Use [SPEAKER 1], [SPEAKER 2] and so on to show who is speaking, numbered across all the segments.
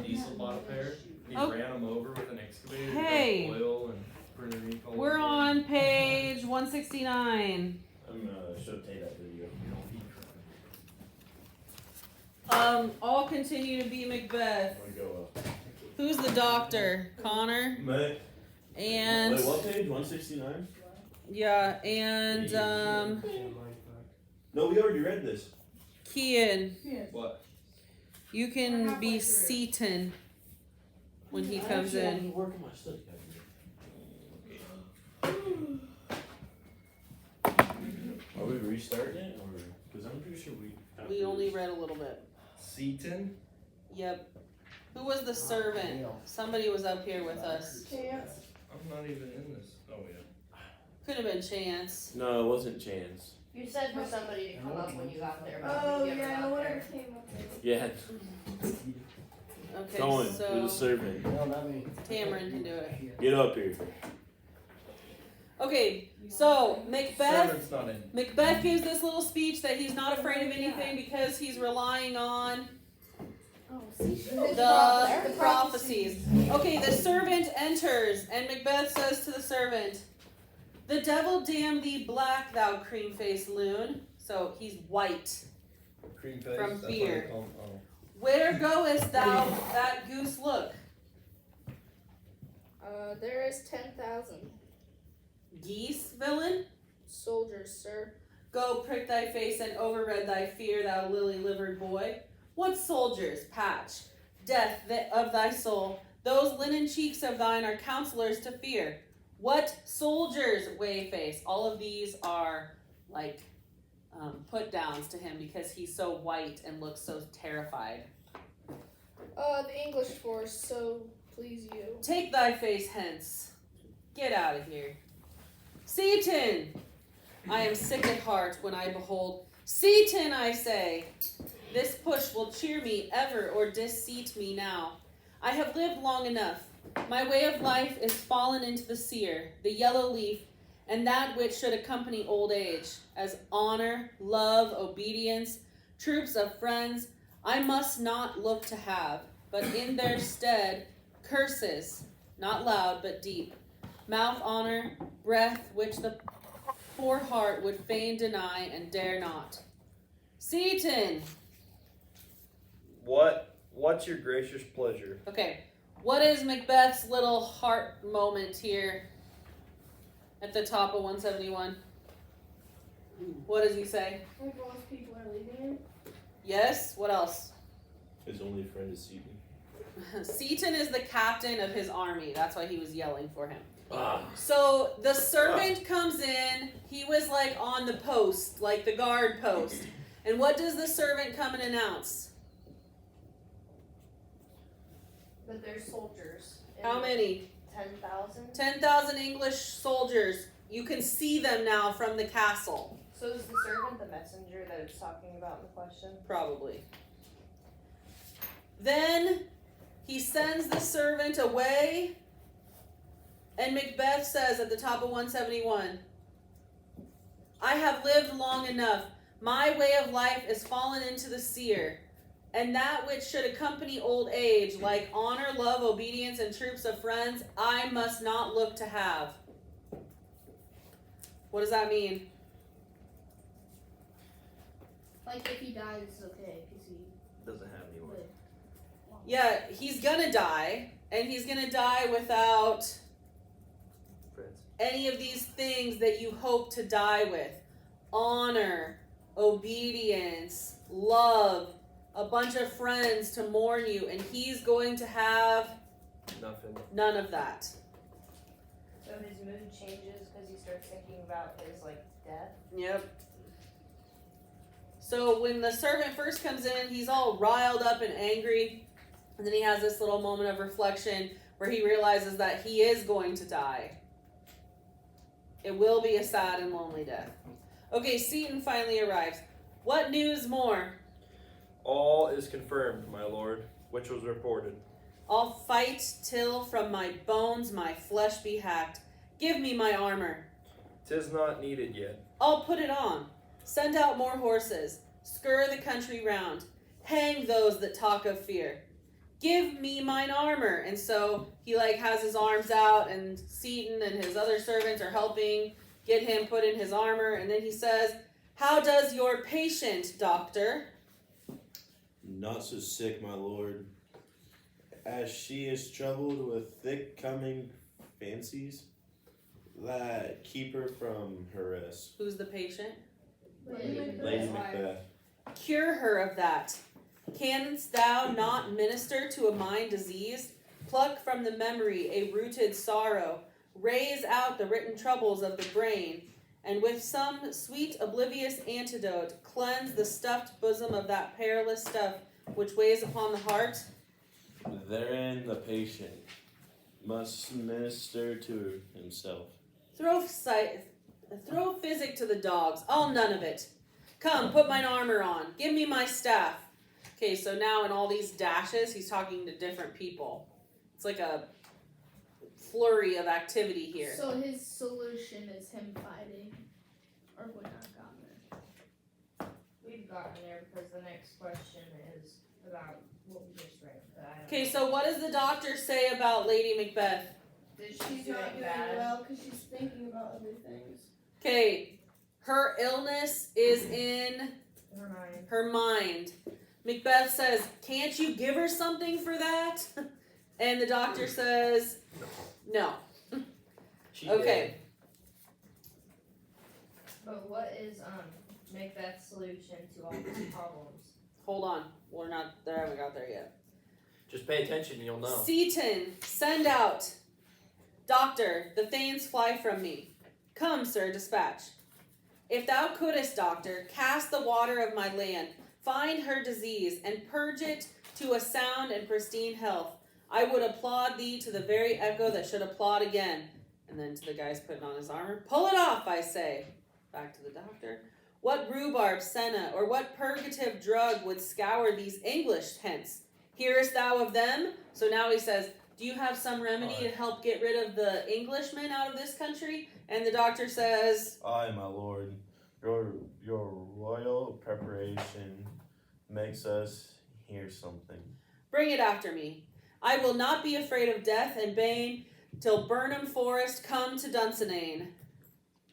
[SPEAKER 1] Diesel bought a pair. He ran them over with an excavator.
[SPEAKER 2] Hey.
[SPEAKER 1] Oil and printer ink all
[SPEAKER 2] We're
[SPEAKER 1] over
[SPEAKER 2] on page 169.
[SPEAKER 3] I'm gonna show Tay that video.
[SPEAKER 2] All continue to be Macbeth.
[SPEAKER 3] I'm gonna go
[SPEAKER 2] Who's the doctor? Connor.
[SPEAKER 3] Wait,
[SPEAKER 2] And
[SPEAKER 3] what page? 169?
[SPEAKER 2] yeah, and
[SPEAKER 3] No, we already read this.
[SPEAKER 2] Kian.
[SPEAKER 1] What?
[SPEAKER 2] You can be Seaton when he comes in.
[SPEAKER 3] Work on my study Are we restarting it, or because I'm pretty sure
[SPEAKER 2] We only read a little bit.
[SPEAKER 1] Seaton?
[SPEAKER 2] Yep. Who was the servant? Somebody was up here with us.
[SPEAKER 1] I'm not even in this. Oh, yeah.
[SPEAKER 2] Could have been Chance.
[SPEAKER 3] No, it wasn't Chance.
[SPEAKER 4] You said for somebody to come up when you got there.
[SPEAKER 5] Oh, yeah, no one ever came up there.
[SPEAKER 3] Yeah,
[SPEAKER 2] Okay,
[SPEAKER 3] Cohen, you're
[SPEAKER 2] so
[SPEAKER 3] the servant.
[SPEAKER 2] Tamarin can do it.
[SPEAKER 3] Get up here.
[SPEAKER 2] Okay, so Macbeth.
[SPEAKER 1] Servant's not in.
[SPEAKER 2] Macbeth gives this little speech that he's not afraid of anything because he's relying on the prophecies. Okay, the servant enters, and Macbeth says to the servant, "The devil damn thee black, thou cream-faced loon." So he's white.
[SPEAKER 1] Cream face.
[SPEAKER 2] From
[SPEAKER 1] that's what
[SPEAKER 2] fear.
[SPEAKER 1] they call 'em. Oh.
[SPEAKER 2] Where goest thou, that goose look?
[SPEAKER 5] There is 10,000
[SPEAKER 2] Geese, villain?
[SPEAKER 5] soldiers, sir.
[SPEAKER 2] Go prick thy face and overread thy fear, thou lily-livered boy. What soldiers, Patch? Death of thy soul. Those linen cheeks of thine are counselors to fear. What soldiers, Wayface? All of these are like put downs to him because he's so white and looks so terrified.
[SPEAKER 5] The English force, so please you.
[SPEAKER 2] Take thy face hence. Get out of here. Seaton! I am sick at heart when I behold. Seaton, I say! This push will cheer me ever or disseat me now. I have lived long enough. My way of life is fallen into the seer, the yellow leaf, and that which should accompany old age, as honor, love, obedience, troops of friends, I must not look to have, but in their stead, curses, not loud but deep, mouth honor, breath which the poor heart would fain deny and dare not. Seaton!
[SPEAKER 1] What's your gracious pleasure?
[SPEAKER 2] Okay, what is Macbeth's little heart moment here at the top of 171? What does he say?
[SPEAKER 5] Like most people are leaving it.
[SPEAKER 2] Yes, what else?
[SPEAKER 3] His only friend is Seaton.
[SPEAKER 2] Seaton is the captain of his army. That's why he was yelling for him.
[SPEAKER 3] Ah.
[SPEAKER 2] So the servant comes in. He was like on the post, like the guard post. And what does the servant come and announce?
[SPEAKER 4] But they're soldiers.
[SPEAKER 2] How many?
[SPEAKER 4] 10,000.
[SPEAKER 2] 10,000 English soldiers. You can see them now from the castle.
[SPEAKER 4] So is the servant the messenger that it's talking about in the question?
[SPEAKER 2] Probably. Then he sends the servant away, and Macbeth says at the top of 171, I have lived long enough. My way of life is fallen into the seer, and that which should accompany old age, like honor, love, obedience, and troops of friends, I must not look to have. What does that mean?
[SPEAKER 5] Like if he dies, it's okay because he
[SPEAKER 1] Doesn't have anyone.
[SPEAKER 5] lived.
[SPEAKER 2] Yeah, he's gonna die, and he's gonna die without
[SPEAKER 1] Friends.
[SPEAKER 2] any of these things that you hope to die with. Honor, obedience, love, a bunch of friends to mourn you, and he's going to have
[SPEAKER 1] Nothing.
[SPEAKER 2] none of that.
[SPEAKER 4] So his mood changes because he starts thinking about his death.
[SPEAKER 2] Yep. So when the servant first comes in, he's all riled up and angry, and then he has this little moment of reflection where he realizes that he is going to die. It will be a sad and lonely death. Okay, Seaton finally arrives. What news more?
[SPEAKER 1] All is confirmed, my lord, which was reported.
[SPEAKER 2] I'll fight till from my bones my flesh be hacked. Give me my armor.
[SPEAKER 1] 'Tis not needed yet.
[SPEAKER 2] I'll put it on. Send out more horses. Scur the country round. Hang those that talk of fear. Give me mine armor. And so he has his arms out, and Seaton and his other servants are helping get him put in his armor. And then he says, how does your patient, doctor?
[SPEAKER 3] Not so sick, my lord, as she is troubled with thick coming fancies that keep her from her rest.
[SPEAKER 2] Who's the patient?
[SPEAKER 3] Lady Macbeth.
[SPEAKER 2] Cure her of that. Canst thou not minister to a mind diseased? Pluck from the memory a rooted sorrow. Raise out the written troubles of the brain. And with some sweet oblivious antidote, cleanse the stuffed bosom of that perilous stuff which weighs upon the heart.
[SPEAKER 3] Therein the patient must minister to himself.
[SPEAKER 2] Throw physic to the dogs. I'll none of it. Come, put mine armor on. Give me my staff. Okay, so now in all these dashes, he's talking to different people. It's like a flurry of activity here.
[SPEAKER 5] So his solution is him fighting, or would not gotten there.
[SPEAKER 4] We've gotten there because the next question is about what we just read.
[SPEAKER 2] Okay, so what does the doctor say about Lady Macbeth?
[SPEAKER 4] She's
[SPEAKER 5] She's
[SPEAKER 4] doing
[SPEAKER 5] not doing
[SPEAKER 4] bad.
[SPEAKER 5] well because she's thinking about other things.
[SPEAKER 2] Okay, her illness is in
[SPEAKER 4] Her mind.
[SPEAKER 2] her mind. Macbeth says, can't you give her something for that? And the doctor says, no.
[SPEAKER 1] She
[SPEAKER 2] Okay.
[SPEAKER 4] But what is Macbeth's solution to all these problems?
[SPEAKER 2] Hold on. We're not there. Haven't got there yet.
[SPEAKER 1] Just pay attention and you'll know.
[SPEAKER 2] Seaton, send out. Doctor, the thanes fly from me. Come, sir, dispatch. If thou couldst, doctor, cast the water of my land, find her disease, and purge it to a sound and pristine health, I would applaud thee to the very echo that should applaud again. And then to the guys putting on his armor, pull it off, I say. Back to the doctor. What rhubarb, senna, or what purgative drug would scour these English hence? Hearest thou of them? So now he says, do you have some remedy to help get rid of the Englishmen out of this country? And the doctor says,
[SPEAKER 3] Aye, my lord, your royal preparation makes us hear something.
[SPEAKER 2] bring it after me. I will not be afraid of death and bane till Burnham Forest come to Dunsinane.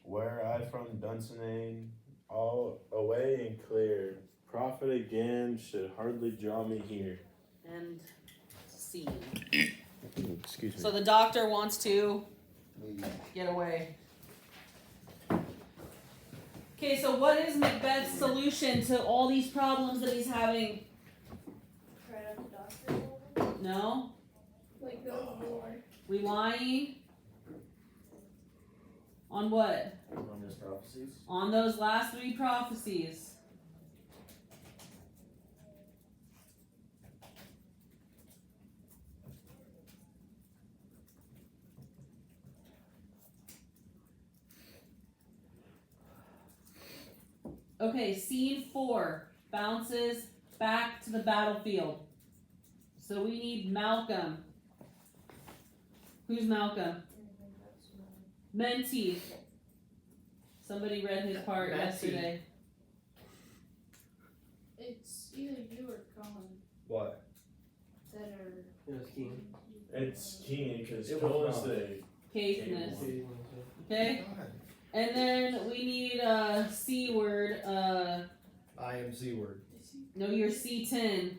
[SPEAKER 3] Were I from Dunsinane, all away and clear, profit again should hardly draw me here.
[SPEAKER 2] And scene.
[SPEAKER 3] Excuse me.
[SPEAKER 2] So the doctor wants to get away. Okay, so what is Macbeth's solution to all these problems that he's having?
[SPEAKER 5] Try to have the doctor.
[SPEAKER 2] No?
[SPEAKER 5] Like go to war.
[SPEAKER 2] Relying on what?
[SPEAKER 6] On his prophecies.
[SPEAKER 2] On those last three prophecies. Okay, scene 4 bounces back to the battlefield. So we need Malcolm. Who's Malcolm? Menteith. Somebody read his part yesterday.
[SPEAKER 5] It's either you or Colin
[SPEAKER 1] What?
[SPEAKER 5] that are.
[SPEAKER 6] It was King.
[SPEAKER 3] It's keen because
[SPEAKER 6] It was
[SPEAKER 3] Colin's
[SPEAKER 6] not.
[SPEAKER 3] the
[SPEAKER 2] Caithness.
[SPEAKER 3] Okay.
[SPEAKER 2] Okay? And then we need C word.
[SPEAKER 6] I am Z word.
[SPEAKER 2] No, you're C10.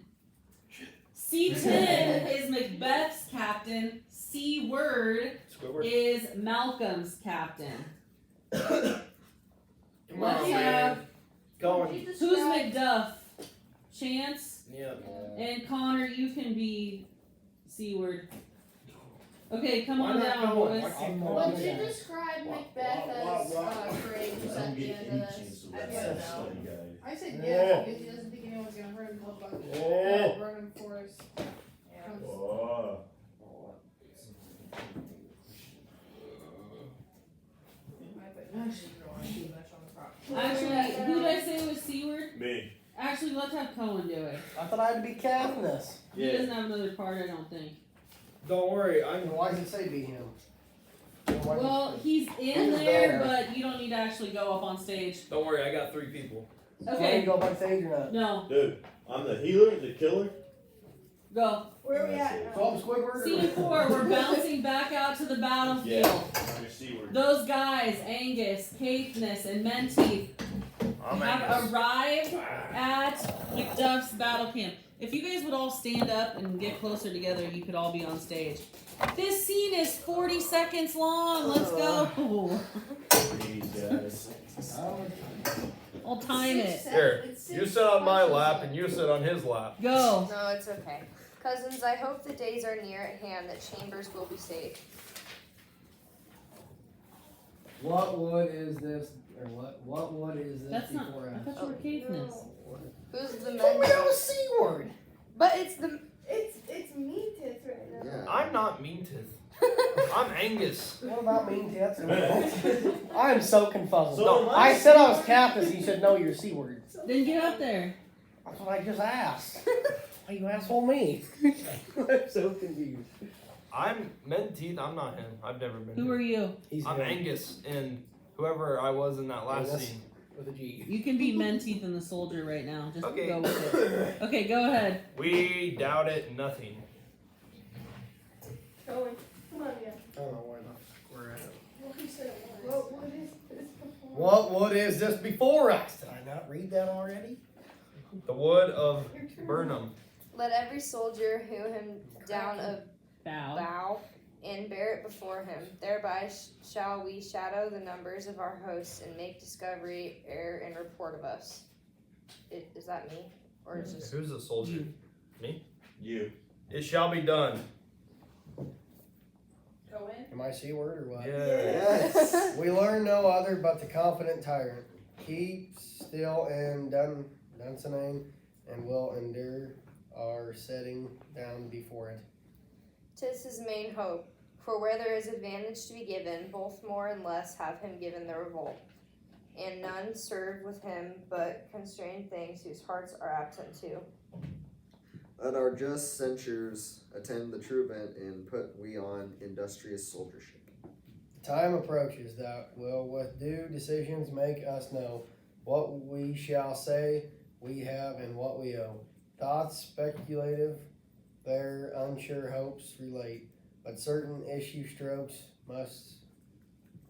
[SPEAKER 2] C10 is Macbeth's captain. C word
[SPEAKER 1] Squidward?
[SPEAKER 2] is Malcolm's captain.
[SPEAKER 6] Come
[SPEAKER 2] Let's
[SPEAKER 6] on,
[SPEAKER 2] have
[SPEAKER 6] man. Go on.
[SPEAKER 2] who's Macduff? Chance
[SPEAKER 6] Yep.
[SPEAKER 2] and Connor. You can be C word. Okay, come
[SPEAKER 6] Why
[SPEAKER 2] on
[SPEAKER 6] not
[SPEAKER 2] down,
[SPEAKER 6] Colin?
[SPEAKER 2] boys.
[SPEAKER 6] Why can't
[SPEAKER 5] Would
[SPEAKER 6] Colin
[SPEAKER 5] you
[SPEAKER 6] do that?
[SPEAKER 5] describe Macbeth as courageous
[SPEAKER 3] I
[SPEAKER 5] at
[SPEAKER 3] don't
[SPEAKER 5] the
[SPEAKER 3] get
[SPEAKER 5] end
[SPEAKER 3] any
[SPEAKER 5] of
[SPEAKER 3] chance
[SPEAKER 5] this?
[SPEAKER 3] to
[SPEAKER 4] I
[SPEAKER 3] let
[SPEAKER 4] don't
[SPEAKER 3] that
[SPEAKER 4] know.
[SPEAKER 3] study guy.
[SPEAKER 7] I said
[SPEAKER 6] Yeah.
[SPEAKER 7] yes because he doesn't think anyone's gonna hurt him until
[SPEAKER 6] Yeah.
[SPEAKER 7] Burnham Forest
[SPEAKER 4] Yeah.
[SPEAKER 7] comes.
[SPEAKER 3] Oh.
[SPEAKER 2] Actually, who did I say was C word?
[SPEAKER 3] Me.
[SPEAKER 2] Actually, let's have Cohen do it.
[SPEAKER 6] I thought I had to be Katniss.
[SPEAKER 2] He doesn't have another part, I don't think.
[SPEAKER 6] Don't worry,
[SPEAKER 7] Then why does it say be him?
[SPEAKER 2] Well, he's in
[SPEAKER 6] Who's
[SPEAKER 2] there,
[SPEAKER 6] there?
[SPEAKER 2] but you don't need to actually go up on stage.
[SPEAKER 1] Don't worry, I got 3 people.
[SPEAKER 6] Can
[SPEAKER 2] Okay.
[SPEAKER 6] you go by stage or not?
[SPEAKER 2] No.
[SPEAKER 3] Dude, I'm the healer, the killer.
[SPEAKER 2] Go.
[SPEAKER 4] Where are we at?
[SPEAKER 6] So I'm Squidward?
[SPEAKER 2] Scene 4. We're bouncing back out to the battlefield.
[SPEAKER 3] I'm your C-word.
[SPEAKER 2] Those guys, Angus, Caithness, and Menteith, have arrived at Macduff's battle camp. If you guys would all stand up and get closer together, you could all be on stage. This scene is 40 seconds long. Let's go.
[SPEAKER 3] Please, guys.
[SPEAKER 2] I'll time it.
[SPEAKER 5] Here,
[SPEAKER 1] You sit on my lap and you sit on his lap.
[SPEAKER 2] Go.
[SPEAKER 4] No, it's okay. Cousins, I hope the days are near at hand that Chambers will be safe.
[SPEAKER 6] What wood is this? Or what wood is this
[SPEAKER 2] That's not.
[SPEAKER 6] before
[SPEAKER 2] I thought you were Caithness.
[SPEAKER 4] Who's the
[SPEAKER 6] Oh, we
[SPEAKER 4] men?
[SPEAKER 6] have a C word.
[SPEAKER 4] But it's the.
[SPEAKER 7] It's mean tits right now.
[SPEAKER 8] Yeah.
[SPEAKER 1] I'm not mean to. I'm Angus.
[SPEAKER 6] What about mean tits? I am so confused.
[SPEAKER 3] So am
[SPEAKER 6] I said I was Caithness. You should know your C word.
[SPEAKER 2] Then get up there.
[SPEAKER 6] That's what I just asked. Why you asshole me? I'm so confused.
[SPEAKER 1] I'm Menteith. I'm not him. I've never been.
[SPEAKER 2] Who
[SPEAKER 1] him.
[SPEAKER 2] are you?
[SPEAKER 6] He's
[SPEAKER 1] I'm
[SPEAKER 6] him.
[SPEAKER 1] Angus and whoever I was in that last
[SPEAKER 6] Angus.
[SPEAKER 1] scene.
[SPEAKER 6] With a G.
[SPEAKER 2] You can be Menteith and the soldier right now. Just
[SPEAKER 1] Okay.
[SPEAKER 2] go with it. Okay, go ahead.
[SPEAKER 1] We doubted nothing.
[SPEAKER 7] Going. Come on, yeah.
[SPEAKER 6] I don't know where we're at.
[SPEAKER 7] What he said it was. What is this before?
[SPEAKER 6] What wood is this before us? Did I not read that already?
[SPEAKER 1] The wood of
[SPEAKER 7] Your turn.
[SPEAKER 1] Burnham.
[SPEAKER 4] Let every soldier hew him down a
[SPEAKER 2] Bow.
[SPEAKER 4] bow and bear it before him. Thereby shall we shadow the numbers of our hosts and make discovery, err, and report of us. Is that me? Or is this.
[SPEAKER 1] Who's the soldier?
[SPEAKER 2] You.
[SPEAKER 3] You.
[SPEAKER 1] It shall be done.
[SPEAKER 7] Go in.
[SPEAKER 6] Am I C word or what?
[SPEAKER 1] Yes.
[SPEAKER 6] We learn no other but the confident tyrant. Keep still and Dunsinane and will endure our setting down before it.
[SPEAKER 4] 'Tis his main hope, for where there is advantage to be given, both more and less have him given the revolt. And none serve with him but constrained things whose hearts are absent too.
[SPEAKER 8] Let our just censures attend the true event and put we on industrious soldiership.
[SPEAKER 6] The time approaches that will with due decisions make us know what we shall say we have and what we owe. Thoughts speculative, their unsure hopes relate, but certain issue strokes must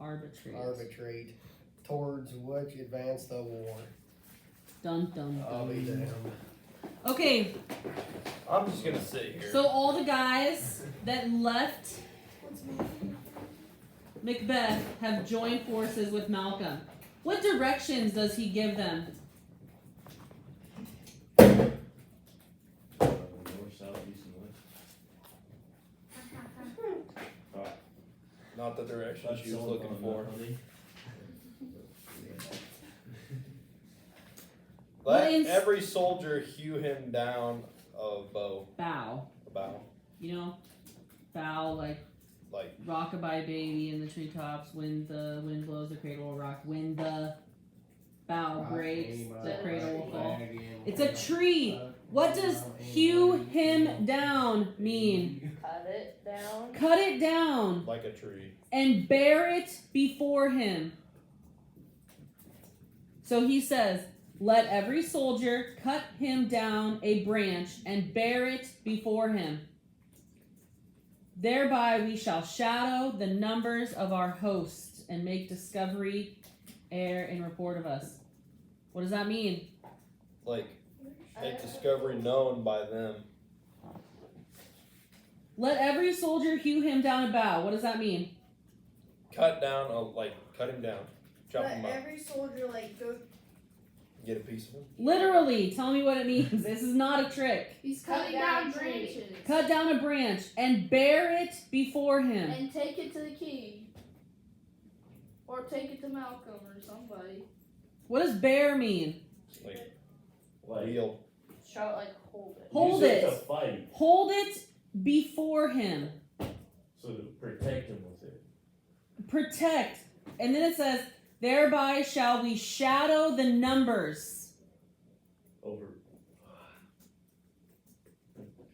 [SPEAKER 6] arbitrate towards which advance the war.
[SPEAKER 2] Dun dun
[SPEAKER 6] I'll be
[SPEAKER 2] dun.
[SPEAKER 6] damned.
[SPEAKER 2] Okay,
[SPEAKER 1] I'm just gonna sit here.
[SPEAKER 2] so all the guys that left Macbeth have joined forces with Malcolm. What directions does he give them?
[SPEAKER 3] North, south, east, and west.
[SPEAKER 1] Not the direction she was looking for. Let
[SPEAKER 2] What
[SPEAKER 1] every soldier hew him down a bow.
[SPEAKER 2] Bow.
[SPEAKER 1] A bow.
[SPEAKER 2] You know? Bow like
[SPEAKER 1] Like
[SPEAKER 2] rockabye baby in the treetops. When the wind blows, the cradle will rock. When the bow breaks, the cradle will fall. It's a tree. What does hew him down mean?
[SPEAKER 4] Cut it down.
[SPEAKER 2] Cut it down
[SPEAKER 1] like a tree.
[SPEAKER 2] and bear it before him. So he says, let every soldier cut him down a branch and bear it before him. Thereby we shall shadow the numbers of our hosts and make discovery, err, and report of us. What does that mean?
[SPEAKER 1] Like make discovery known by them.
[SPEAKER 2] Let every soldier hew him down a bough. What does that mean?
[SPEAKER 1] Cut down cut him down. Chop him
[SPEAKER 7] Let
[SPEAKER 1] up.
[SPEAKER 7] every soldier go.
[SPEAKER 1] Get a piece of him.
[SPEAKER 2] Literally, tell me what it means. This is not a trick.
[SPEAKER 5] He's
[SPEAKER 7] Cut
[SPEAKER 5] cutting
[SPEAKER 7] down
[SPEAKER 5] down
[SPEAKER 7] a tree.
[SPEAKER 5] branches.
[SPEAKER 2] Cut down a branch and bear it before him.
[SPEAKER 5] And take it to the king. Or take it to Malcolm or somebody.
[SPEAKER 2] What does bear mean?
[SPEAKER 3] Like,
[SPEAKER 1] Wheel.
[SPEAKER 4] Show like hold it.
[SPEAKER 2] Hold
[SPEAKER 3] use it
[SPEAKER 2] it.
[SPEAKER 3] to fight,
[SPEAKER 2] Hold it before him.
[SPEAKER 3] so to protect him with it.
[SPEAKER 2] Protect. And then it says, thereby shall we shadow the numbers.
[SPEAKER 3] Over.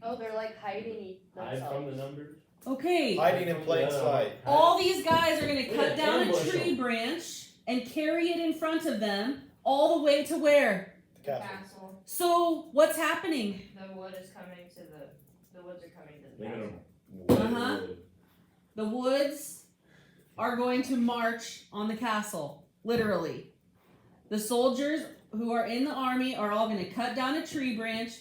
[SPEAKER 4] Oh, they're like hiding
[SPEAKER 3] Hide
[SPEAKER 4] themselves.
[SPEAKER 3] from the numbers.
[SPEAKER 2] Okay.
[SPEAKER 1] Hiding in plain sight.
[SPEAKER 2] All these guys are going to cut
[SPEAKER 3] Yeah,
[SPEAKER 2] down a
[SPEAKER 3] ambush
[SPEAKER 2] tree
[SPEAKER 3] them.
[SPEAKER 2] branch and carry it in front of them All the way to where?
[SPEAKER 6] The castle.
[SPEAKER 4] Castle.
[SPEAKER 2] So what's happening?
[SPEAKER 4] The wood is coming to the woods are coming to the
[SPEAKER 1] They're
[SPEAKER 4] castle.
[SPEAKER 1] gonna
[SPEAKER 2] The woods are going to march on the castle, literally. The soldiers who are in the army are all going to cut down a tree branch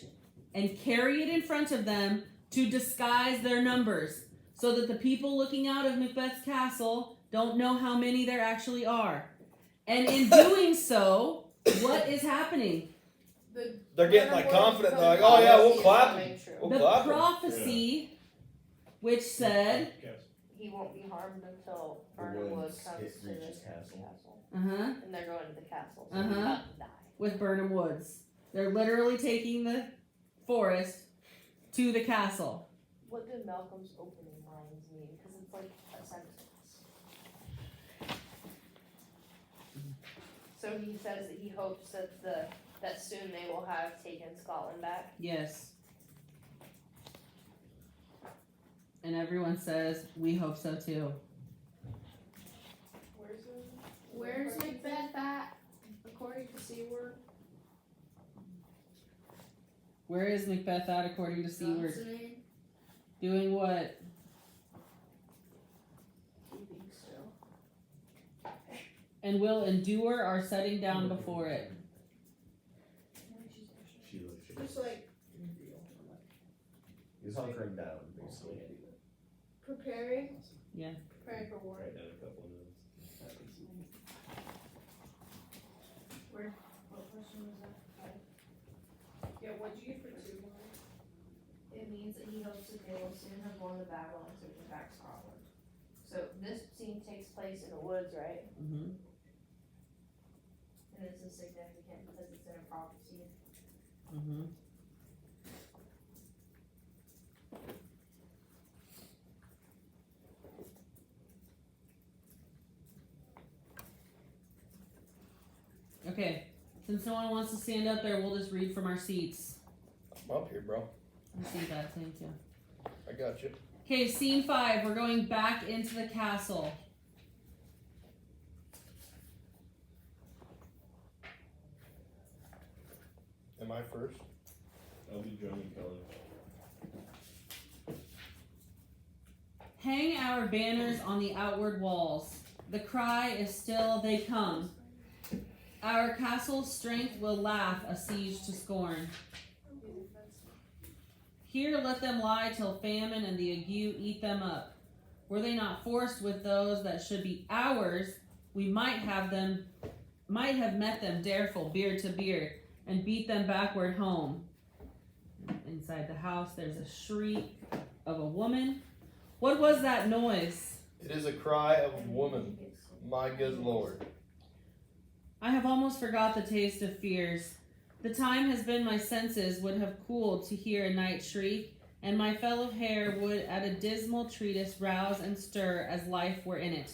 [SPEAKER 2] and carry it in front of them to disguise their numbers so that the people looking out of Macbeth's castle don't know how many there actually are. And in doing so, what is happening?
[SPEAKER 1] They're getting like confident. They're like, oh yeah, we'll clap. We'll
[SPEAKER 2] The
[SPEAKER 1] clap.
[SPEAKER 2] prophecy which said,
[SPEAKER 4] He won't be harmed until
[SPEAKER 3] The
[SPEAKER 4] Burnham Wood
[SPEAKER 3] woods
[SPEAKER 4] comes to
[SPEAKER 3] reaches
[SPEAKER 4] this
[SPEAKER 3] castle.
[SPEAKER 2] uh-huh,
[SPEAKER 4] And they're going to the castle. So
[SPEAKER 2] Uh-huh.
[SPEAKER 4] he's about to die.
[SPEAKER 2] with Burnham Woods. They're literally taking the forest to the castle.
[SPEAKER 4] What did Malcolm's opening lines mean? Because it's like a sentence. So he says that he hopes that that soon they will have taken Scotland back.
[SPEAKER 2] Yes. And everyone says, we hope so too.
[SPEAKER 5] Where's Macbeth at? According to Seaward.
[SPEAKER 2] Where is Macbeth at according to Seaward?
[SPEAKER 5] Johnson.
[SPEAKER 2] Doing what?
[SPEAKER 5] Keeping still.
[SPEAKER 2] And will endure our setting down before it.
[SPEAKER 3] She looks.
[SPEAKER 7] Just like
[SPEAKER 3] He's hunkering down, basically.
[SPEAKER 7] preparing.
[SPEAKER 2] Yeah.
[SPEAKER 7] Preparing for war.
[SPEAKER 1] Write down a couple of notes.
[SPEAKER 5] What question was that?
[SPEAKER 7] Yeah, what'd you get for 2?
[SPEAKER 4] It means that he hopes that they will soon have won the battle and taken back Scotland. So this scene takes place in the woods, right?
[SPEAKER 2] Mm-hmm.
[SPEAKER 4] And this is significant because it's in a prophecy.
[SPEAKER 2] Mm-hmm. Okay, since no one wants to stand up there, we'll just read from our seats.
[SPEAKER 6] I'm up here, bro.
[SPEAKER 2] I see that, thank you.
[SPEAKER 6] I got you.
[SPEAKER 2] Okay, scene 5, we're going back into the castle.
[SPEAKER 6] Am I first?
[SPEAKER 1] I'll be joining Kelly.
[SPEAKER 2] Hang our banners on the outward walls. The cry is still, they come. Our castle's strength will laugh a siege to scorn. Here let them lie till famine and the ague eat them up. Were they not forced with those that should be ours, we might have met them dareful, beard to beard, and beat them backward home. Inside the house there's a shriek of a woman. What was that noise?
[SPEAKER 6] It is a cry of a woman, my good Lord.
[SPEAKER 2] I have almost forgot the taste of fears. The time has been my senses would have cooled to hear a night shriek, and my fellow hair would at a dismal treatise rouse and stir as life were in it.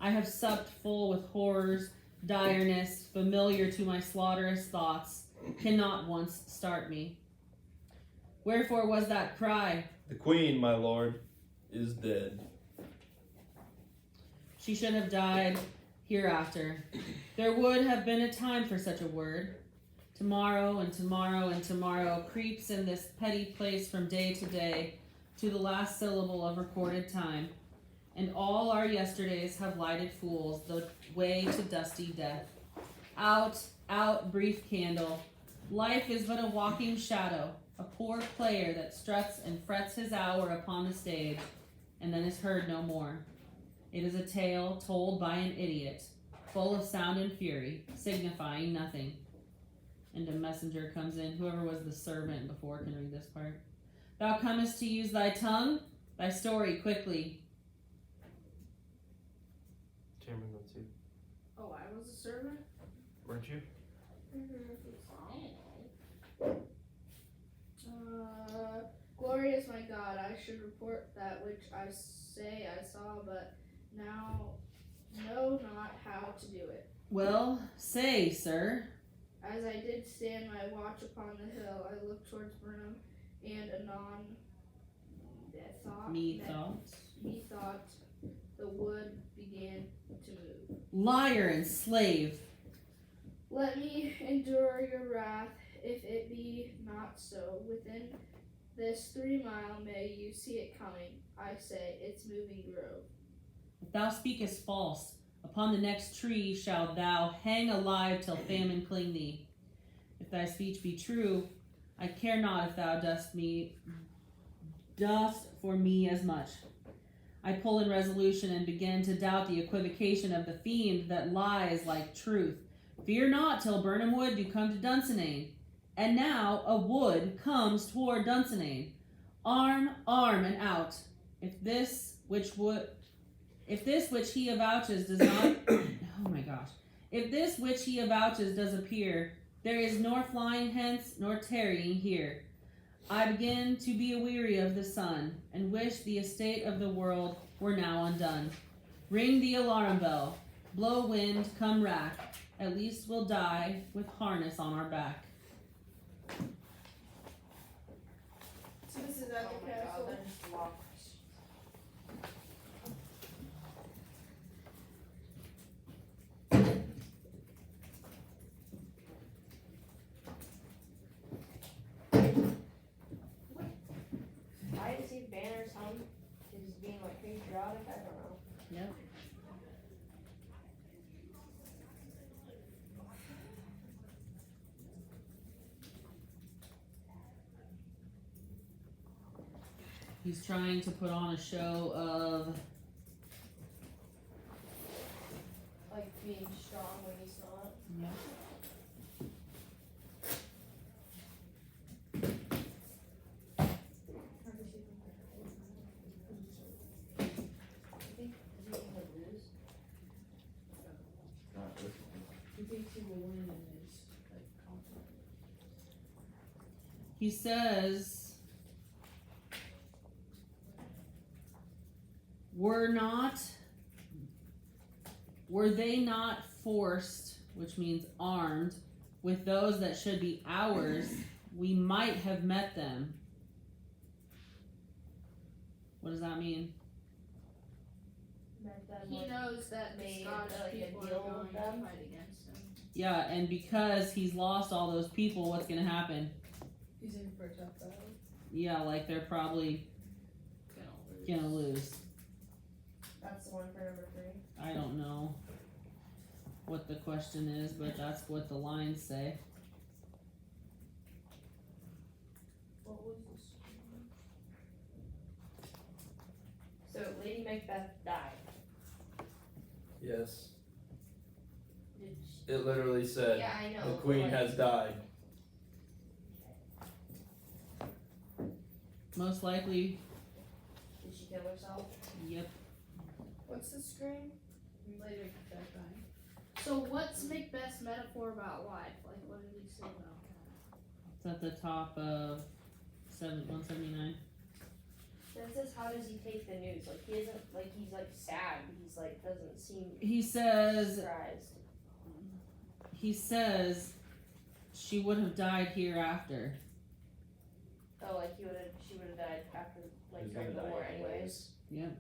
[SPEAKER 2] I have supped full with horrors, direness, familiar to my slaughterous thoughts, cannot once start me. Wherefore was that cry?
[SPEAKER 1] The queen, my lord, is dead.
[SPEAKER 2] She should have died hereafter. There would have been a time for such a word. Tomorrow and tomorrow and tomorrow creeps in this petty place from day to day to the last syllable of recorded time, and all our yesterdays have lighted fools the way to dusty death. Out, out, brief candle. Life is but a walking shadow, a poor player that struts and frets his hour upon the stage, and then is heard no more. It is a tale told by an idiot, full of sound and fury, signifying nothing. And a messenger comes in. Whoever was the servant before can read this part. Thou comest to use thy tongue, thy story quickly.
[SPEAKER 1] Chairman went too.
[SPEAKER 5] Oh, I was a servant?
[SPEAKER 1] Weren't you?
[SPEAKER 5] Glory is my God, I should report that which I say I saw, but now know not how to do it.
[SPEAKER 2] Well, say, sir.
[SPEAKER 5] As I did stand my watch upon the hill, I looked towards Burnham, and anon methought the wood began to move.
[SPEAKER 2] Liar and slave.
[SPEAKER 5] Let me endure your wrath, if it be not so. Within this 3 mile may you see it coming. I say, its moving grove.
[SPEAKER 2] If thou speakest false, upon the next tree shalt thou hang alive till famine cling thee. If thy speech be true, I care not if thou dost for me as much. I pull in resolution and begin to doubt the equivocation of the fiend that lies like truth. Fear not till Burnham Wood do come to Dunsinane. And now a wood comes toward Dunsinane. Arm, and out. If this which he avouches does not oh my gosh. If this which he avouches does appear, there is nor flying hence nor tarrying here. I begin to be aweary of the sun, and wish the estate of the world were now undone. Ring the alarm bell, blow wind, come rack. At least we'll die with harness on our back.
[SPEAKER 7] So this is at the castle.
[SPEAKER 4] That's locked. I didn't see the banners hung. Is being like patriotic? I don't know.
[SPEAKER 2] Yep. He's trying to put on a show of
[SPEAKER 4] Like being strong when he's not.
[SPEAKER 2] yeah.
[SPEAKER 4] I think is he gonna lose?
[SPEAKER 8] Not this one.
[SPEAKER 7] He thinks he will win and is like confident.
[SPEAKER 2] He says were they not forced, which means armed, with those that should be ours, we might have met them. What does that mean?
[SPEAKER 4] Met them
[SPEAKER 5] He
[SPEAKER 4] like-
[SPEAKER 5] knows that the
[SPEAKER 4] made,
[SPEAKER 5] Scottish
[SPEAKER 4] like, a
[SPEAKER 5] people are
[SPEAKER 4] deal
[SPEAKER 5] going
[SPEAKER 4] with
[SPEAKER 5] to
[SPEAKER 4] them.
[SPEAKER 5] fight against him.
[SPEAKER 2] Yeah, and because he's lost all those people, what's gonna happen?
[SPEAKER 7] He's in for a tough battle.
[SPEAKER 2] Yeah, like they're probably gonna lose.
[SPEAKER 4] That's the one for number 3.
[SPEAKER 2] I don't know what the question is, but that's what the lines say.
[SPEAKER 4] What was this? So Lady Macbeth died.
[SPEAKER 1] Yes.
[SPEAKER 4] Did she?
[SPEAKER 1] It literally said
[SPEAKER 4] Yeah, I know.
[SPEAKER 1] the queen
[SPEAKER 4] like,
[SPEAKER 1] has died.
[SPEAKER 2] Most likely,
[SPEAKER 4] Did she kill herself?
[SPEAKER 2] yep.
[SPEAKER 7] What's the screen?
[SPEAKER 5] Later, that time. So what's Macbeth's metaphor about life? Like, what did he say about that?
[SPEAKER 2] It's at the top of 179.
[SPEAKER 4] Then it says, how does he take the news? Like, he isn't, like, he's, like, sad. He's, like, doesn't seem
[SPEAKER 2] He says
[SPEAKER 4] surprised.
[SPEAKER 2] She would have died hereafter.
[SPEAKER 4] Oh, like, she would have died after, like,
[SPEAKER 1] He's
[SPEAKER 4] during
[SPEAKER 1] gonna
[SPEAKER 4] the
[SPEAKER 1] die
[SPEAKER 4] war
[SPEAKER 1] anyways.
[SPEAKER 4] anyways.
[SPEAKER 2] Yep.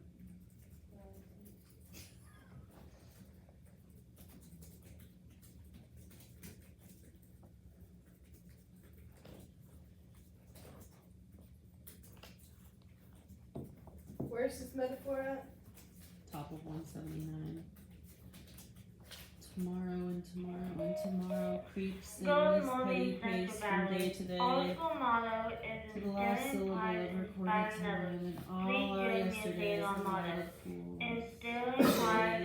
[SPEAKER 7] Where's this metaphor at?
[SPEAKER 2] Top of 179. Tomorrow creeps in
[SPEAKER 9] Go
[SPEAKER 2] this petty pace from day to day.
[SPEAKER 9] Also motto
[SPEAKER 2] To
[SPEAKER 9] is
[SPEAKER 2] the last
[SPEAKER 9] still
[SPEAKER 2] syllable of
[SPEAKER 9] inspired
[SPEAKER 2] recorded
[SPEAKER 9] by
[SPEAKER 2] time, and
[SPEAKER 9] Three
[SPEAKER 2] all our
[SPEAKER 9] good
[SPEAKER 2] yesterdays
[SPEAKER 9] museum
[SPEAKER 2] is
[SPEAKER 9] motto.
[SPEAKER 2] light of fools.
[SPEAKER 9] Is still inspired